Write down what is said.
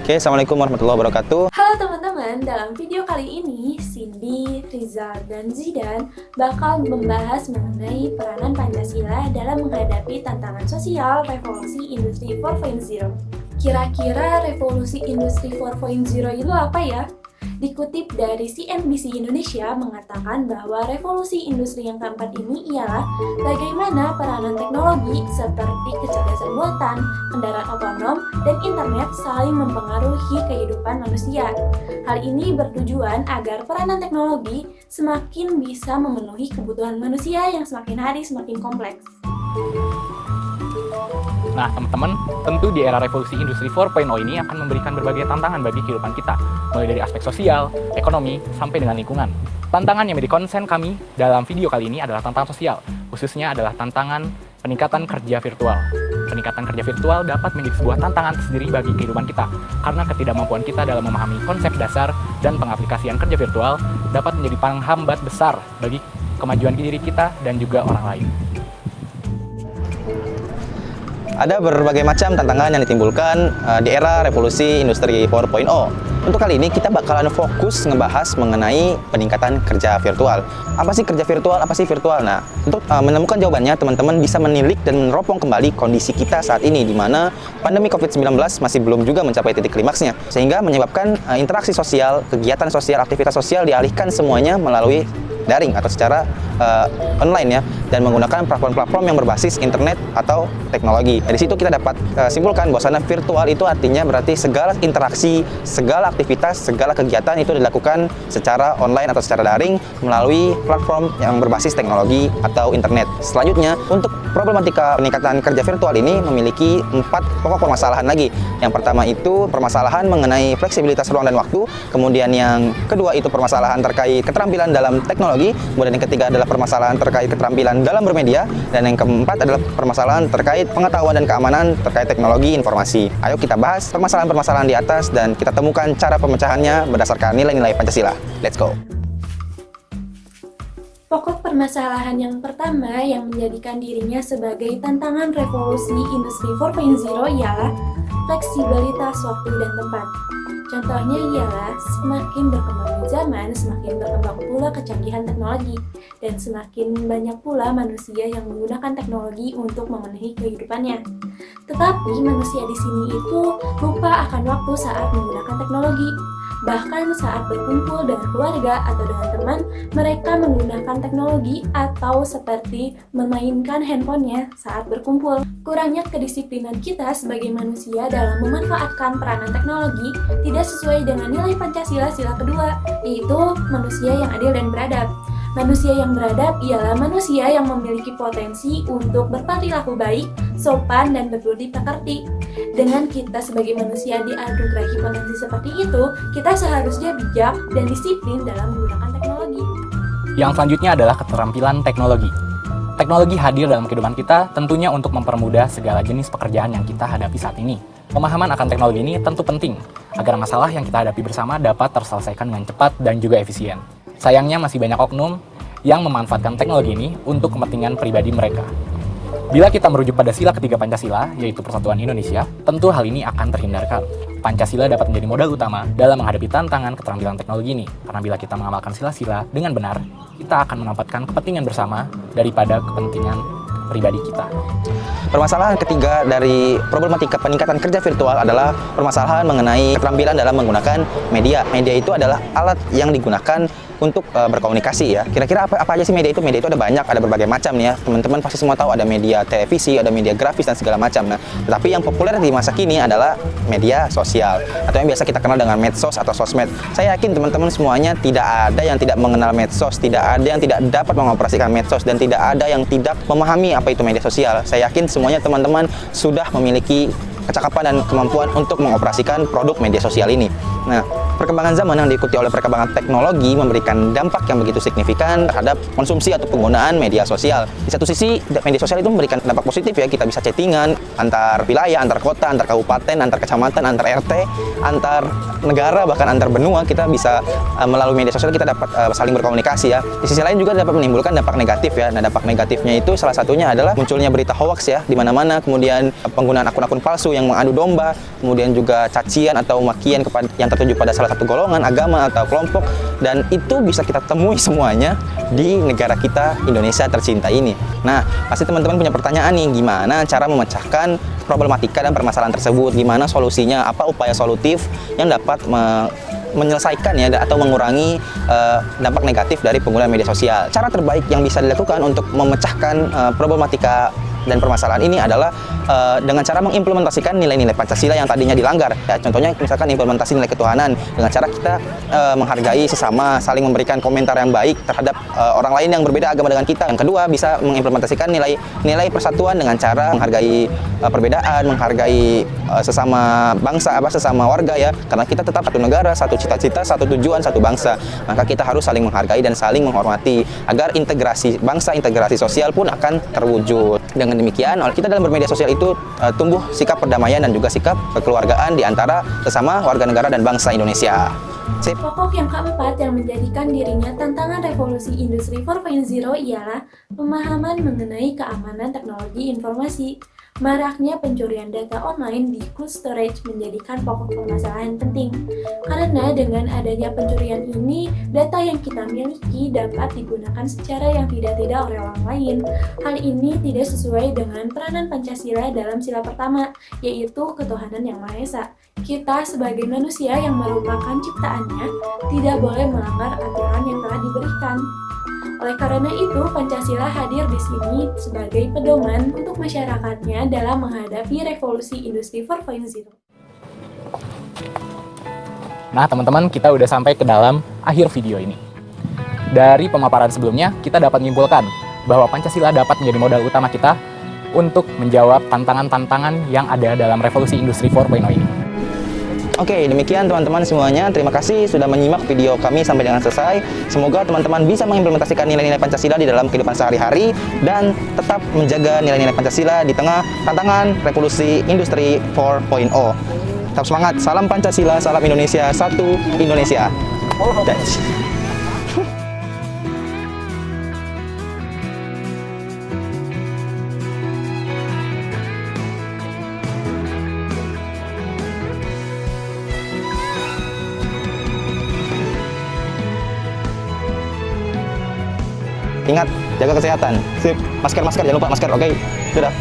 Oke, Assalamualaikum warahmatullahi wabarakatuh. Halo teman-teman, dalam video kali ini Cindy, Rizal, dan Zidan bakal membahas mengenai peranan Pancasila dalam menghadapi tantangan sosial revolusi industri 4.0. Kira-kira revolusi industri 4.0 itu apa ya? Dikutip dari CNBC Indonesia mengatakan bahwa revolusi industri yang keempat ini ialah bagaimana peranan teknologi seperti kecerdasan buatan, kendaraan otonom, dan internet saling mempengaruhi kehidupan manusia. Hal ini bertujuan agar peranan teknologi semakin bisa memenuhi kebutuhan manusia yang semakin hari semakin kompleks. Nah, teman-teman, tentu di era revolusi industri 4.0 ini akan memberikan berbagai tantangan bagi kehidupan kita, mulai dari aspek sosial, ekonomi, sampai dengan lingkungan. Tantangan yang menjadi konsen kami dalam video kali ini adalah tantangan sosial, khususnya adalah tantangan peningkatan kerja virtual. Peningkatan kerja virtual dapat menjadi sebuah tantangan tersendiri bagi kehidupan kita, karena ketidakmampuan kita dalam memahami konsep dasar dan pengaplikasian kerja virtual dapat menjadi penghambat besar bagi kemajuan diri kita dan juga orang lain. Ada berbagai macam tantangan yang ditimbulkan di era revolusi industri 4.0. Untuk kali ini kita bakalan fokus ngebahas mengenai peningkatan kerja virtual. Apa sih kerja virtual? Apa sih virtual? Nah, untuk menemukan jawabannya, teman-teman bisa menilik dan meneropong kembali kondisi kita saat ini, di mana pandemi COVID-19 masih belum juga mencapai titik klimaksnya, sehingga menyebabkan interaksi sosial, kegiatan sosial, aktivitas sosial dialihkan semuanya melalui daring atau secara online ya, dan menggunakan platform-platform yang berbasis internet atau teknologi. Dari situ kita dapat simpulkan bahwasanya virtual itu artinya berarti segala interaksi, segala aktivitas, segala kegiatan itu dilakukan secara online atau secara daring melalui platform yang berbasis teknologi atau internet. Selanjutnya, untuk problematika peningkatan kerja virtual ini memiliki 4 pokok permasalahan lagi. Yang pertama itu permasalahan mengenai fleksibilitas ruang dan waktu, kemudian yang kedua itu permasalahan terkait keterampilan dalam teknologi, kemudian yang ketiga adalah permasalahan terkait keterampilan dalam bermedia, dan yang keempat adalah permasalahan terkait pengetahuan dan keamanan terkait teknologi informasi. Ayo kita bahas permasalahan-permasalahan di atas dan kita temukan cara pemecahannya berdasarkan nilai-nilai Pancasila. Let's go! Pokok permasalahan yang pertama yang menjadikan dirinya sebagai tantangan revolusi industri 4.0 ialah fleksibilitas waktu dan tempat. Contohnya ialah semakin berkembangnya zaman, semakin berkembang pula kecanggihan teknologi, dan semakin banyak pula manusia yang menggunakan teknologi untuk memenuhi kehidupannya. Tetapi manusia di sini itu lupa akan waktu saat menggunakan teknologi. Bahkan saat berkumpul dengan keluarga atau dengan teman, mereka menggunakan teknologi atau seperti memainkan handphonenya saat berkumpul. Kurangnya kedisiplinan kita sebagai manusia dalam memanfaatkan peranan teknologi tidak sesuai dengan nilai Pancasila sila kedua, yaitu manusia yang adil dan beradab. Manusia yang beradab ialah manusia yang memiliki potensi untuk berperilaku baik, sopan, dan berbudi pekerti. Dengan kita sebagai manusia dianugerahi potensi seperti itu, kita seharusnya bijak dan disiplin dalam menggunakan teknologi. Yang selanjutnya adalah keterampilan teknologi. Teknologi hadir dalam kehidupan kita tentunya untuk mempermudah segala jenis pekerjaan yang kita hadapi saat ini. Pemahaman akan teknologi ini tentu penting agar masalah yang kita hadapi bersama dapat terselesaikan dengan cepat dan juga efisien. Sayangnya masih banyak oknum yang memanfaatkan teknologi ini untuk kepentingan pribadi mereka. Bila kita merujuk pada sila ketiga Pancasila, yaitu Persatuan Indonesia, tentu hal ini akan terhindarkan. Pancasila dapat menjadi modal utama dalam menghadapi tantangan keterampilan teknologi ini, karena bila kita mengamalkan sila-sila dengan benar, kita akan menempatkan kepentingan bersama daripada kepentingan pribadi kita. Permasalahan ketiga dari problematika peningkatan kerja virtual adalah permasalahan mengenai keterampilan dalam menggunakan media. Media itu adalah alat yang digunakan untuk berkomunikasi ya. Kira-kira apa aja sih media itu? Media itu ada banyak, ada berbagai macam nih ya. Teman-teman pasti semua tahu ada media televisi, ada media grafis dan segala macam. Nah, tetapi yang populer di masa kini adalah media sosial atau yang biasa kita kenal dengan medsos atau sosmed. Saya yakin teman-teman semuanya tidak ada yang tidak mengenal medsos, tidak ada yang tidak dapat mengoperasikan medsos, dan tidak ada yang tidak memahami apa itu media sosial. Saya yakin semuanya teman-teman sudah memiliki kecakapan dan kemampuan untuk mengoperasikan produk media sosial ini. Nah, Perkembangan zaman yang diikuti oleh perkembangan teknologi memberikan dampak yang begitu signifikan terhadap konsumsi atau penggunaan media sosial. Di satu sisi, media sosial itu memberikan dampak positif ya, kita bisa chattingan antar wilayah, antar kota, antar kabupaten, antar kecamatan, antar RT, antar negara, bahkan antar benua. Kita bisa melalui media sosial kita dapat saling berkomunikasi ya. Di sisi lain juga dapat menimbulkan dampak negatif ya. Nah, dampak negatifnya itu salah satunya adalah munculnya berita hoax ya di mana-mana, kemudian penggunaan akun-akun palsu yang mengadu domba, kemudian juga cacian atau makian kepada yang tertuju pada salah satu golongan, agama atau kelompok, dan itu bisa kita temui semuanya di negara kita Indonesia tercinta ini. Nah, pasti teman-teman punya pertanyaan nih, gimana cara memecahkan problematika dan permasalahan tersebut, gimana solusinya, apa upaya solutif yang dapat menyelesaikan ya atau mengurangi dampak negatif dari penggunaan media sosial. Cara terbaik yang bisa dilakukan untuk memecahkan problematika dan permasalahan ini adalah dengan cara mengimplementasikan nilai-nilai Pancasila yang tadinya dilanggar. Ya, contohnya misalkan implementasi nilai ketuhanan dengan cara kita menghargai sesama, saling memberikan komentar yang baik terhadap orang lain yang berbeda agama dengan kita. Yang kedua, bisa mengimplementasikan nilai persatuan dengan cara menghargai perbedaan, menghargai sesama bangsa, sesama warga ya. Karena kita tetap satu negara, satu cita-cita, satu tujuan, satu bangsa. Maka kita harus saling menghargai dan saling menghormati agar integrasi bangsa, integrasi sosial pun akan terwujud. Dengan demikian, kita dalam bermedia sosial itu tumbuh sikap perdamaian dan juga sikap kekeluargaan di antara sesama warga negara dan bangsa Indonesia. Sip. Pokok yang keempat yang menjadikan dirinya tantangan revolusi industri 4.0 ialah pemahaman mengenai keamanan teknologi informasi. Maraknya pencurian data online di cold storage menjadikan pokok permasalahan penting. Karena dengan adanya pencurian ini, data yang kita miliki dapat digunakan secara yang tidak-tidak oleh orang lain. Hal ini tidak sesuai dengan peranan Pancasila dalam sila pertama, yaitu ketuhanan yang Maha Esa. Kita sebagai manusia yang merupakan ciptaannya, tidak boleh melanggar aturan yang telah diberikan. Oleh karena itu, Pancasila hadir di sini sebagai pedoman untuk masyarakatnya dalam menghadapi revolusi industri 4.0. Nah, teman-teman, kita udah sampai ke dalam akhir video ini. Dari pemaparan sebelumnya, kita dapat menyimpulkan bahwa Pancasila dapat menjadi modal utama kita untuk menjawab tantangan-tantangan yang ada dalam revolusi industri 4.0 ini. Oke, demikian teman-teman semuanya. Terima kasih sudah menyimak video kami sampai dengan selesai. Semoga teman-teman bisa mengimplementasikan nilai-nilai Pancasila di dalam kehidupan sehari-hari dan tetap menjaga nilai-nilai Pancasila di tengah tantangan revolusi industri 4.0. Tetap semangat. Salam Pancasila, salam Indonesia, satu Indonesia. Ingat, jaga kesehatan. Sip. Masker, jangan lupa masker. Oke, sudah.